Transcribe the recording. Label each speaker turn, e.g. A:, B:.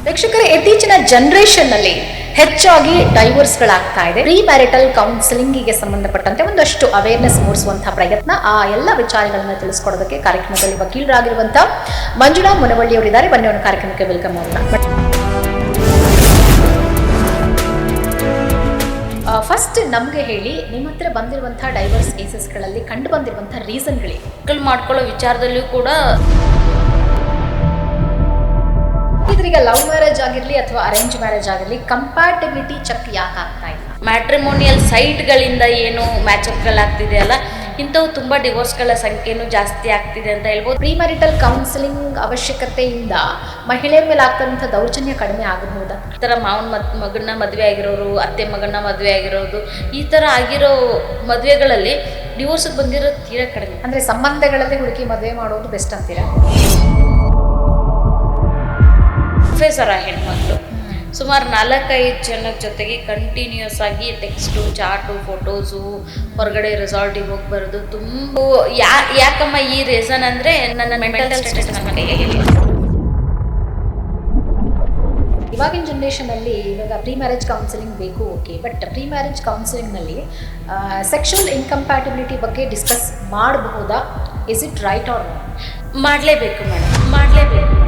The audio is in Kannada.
A: ವೀಕ್ಷಕರೇ, ಇತ್ತೀಚಿನ ಜನರೇಷನ್ನಲ್ಲಿ ಹೆಚ್ಚಾಗಿ ಡೈವರ್ಸ್ಗಳಾಗ್ತಾ ಇದೆ. ಪ್ರೀ ಮ್ಯಾರಿಟಲ್ ಕೌನ್ಸಿಲಿಂಗಿಗೆ ಸಂಬಂಧಪಟ್ಟಂತೆ ಒಂದಷ್ಟು ಅವೇರ್ನೆಸ್ ಮೂಡಿಸುವಂತಹ ಪ್ರಯತ್ನ, ಆ ಎಲ್ಲ ವಿಚಾರಗಳನ್ನ ತಿಳಿಸ್ಕೊಡೋದಕ್ಕೆ ಕಾರ್ಯಕ್ರಮದಲ್ಲಿ ವಕೀಲರಾಗಿರುವಂತಹ ಮಂಜುಳಾ ಮುನವಳ್ಳಿ ಅವರಿದ್ದಾರೆ. ಬನ್ನಿ ಅವರ ಕಾರ್ಯಕ್ರಮಕ್ಕೆ ವೆಲ್ಕಮ್ ಮಾಡೋಣ. ಫಸ್ಟ್ ನಮಗೆ ಹೇಳಿ, ನಿಮ್ಮ ಹತ್ರ ಬಂದಿರುವಂತಹ ಡೈವರ್ಸ್ ಕೇಸಸ್ಗಳಲ್ಲಿ ಕಂಡು ಬಂದಿರುವಂತಹ ರೀಸನ್ಗಳಿಗೆ
B: ಮಕ್ಕಳು ಮಾಡ್ಕೊಳ್ಳೋ ವಿಚಾರದಲ್ಲಿಯೂ ಕೂಡ
A: ಈಗ ಲವ್ ಮ್ಯಾರೇಜ್ ಆಗಿರಲಿ ಅಥವಾ ಅರೇಂಜ್ ಮ್ಯಾರೇಜ್ ಆಗಿರಲಿ, ಕಂಪ್ಯಾಟಿಬಿಲಿಟಿ ಚೆಕ್ ಯಾಕೆ ಆಗ್ತಾ ಇಲ್ಲ?
B: ಮ್ಯಾಟ್ರಿಮೋನಿಯಲ್ ಸೈಟ್ಗಳಿಂದ ಏನು ಮ್ಯಾಚಪ್ಗಳಾಗ್ತಿದೆ ಅಲ್ಲ, ಇಂಥವು ತುಂಬ ಡಿವೋರ್ಸ್ಗಳ ಸಂಖ್ಯೆನೂ ಜಾಸ್ತಿ ಆಗ್ತಿದೆ ಅಂತ ಹೇಳ್ಬೋದು.
A: ಪ್ರೀ ಮ್ಯಾರಿಟಲ್ ಕೌನ್ಸಿಲಿಂಗ್ ಅವಶ್ಯಕತೆಯಿಂದ ಮಹಿಳೆಯರ ಮೇಲೆ ಆಗ್ತಿರುವಂಥ ದೌರ್ಜನ್ಯ ಕಡಿಮೆ ಆಗಬಹುದಾ?
B: ಈ ಥರ ಮಾವನ ಮಗನ ಮದುವೆ ಆಗಿರೋರು, ಅತ್ತೆ ಮಗನ ಮದುವೆ ಆಗಿರೋದು, ಈ ಥರ ಆಗಿರೋ ಮದುವೆಗಳಲ್ಲಿ ಡಿವೋರ್ಸ್ಗೆ ಬಂದಿರೋದು ತೀರಾ ಕಡಿಮೆ.
A: ಅಂದರೆ ಸಂಬಂಧಗಳಲ್ಲಿ ಹುಡುಕಿ ಮದುವೆ ಮಾಡೋದು ಬೆಸ್ಟ್ ಅಂತೀರಾ?
B: ಪ್ರೊಫೆಸರ ಹೆಣ್ಮಕ್ಳು ಸುಮಾರು 4-5 ಜನದ ಜೊತೆಗೆ ಕಂಟಿನ್ಯೂಸ್ ಆಗಿ ಟೆಕ್ಸ್ಟು, ಚಾಟು, ಫೋಟೋಸು, ಹೊರಗಡೆ ರೆಸಾರ್ಟಿಗೆ ಹೋಗಿ ಬರೋದು ತುಂಬ. ಯಾಕಮ್ಮ ಈ ರೀಸನ್ ಅಂದರೆ ನನ್ನ ಮೆಂಟಲ್ ಸ್ಟೇಟಸ್ ನನಗೆ
A: ಇವಾಗಿನ ಜನ್ರೇಷನಲ್ಲಿ ಇವಾಗ ಪ್ರೀ ಮ್ಯಾರೇಜ್ ಕೌನ್ಸಿಲಿಂಗ್ ಬೇಕು, ಓಕೆ, ಬಟ್ ಪ್ರೀ ಮ್ಯಾರೇಜ್ ಕೌನ್ಸಿಲಿಂಗ್ನಲ್ಲಿ ಸೆಕ್ಷುವಲ್ ಇನ್ಕಂಪ್ಯಾಟಿಬಿಲಿಟಿ ಬಗ್ಗೆ ಡಿಸ್ಕಸ್ ಮಾಡಬಹುದಾ? Is it right or not?
B: ಮಾಡಲೇಬೇಕು ಮೇಡಮ್, ಮಾಡಲೇಬೇಕು.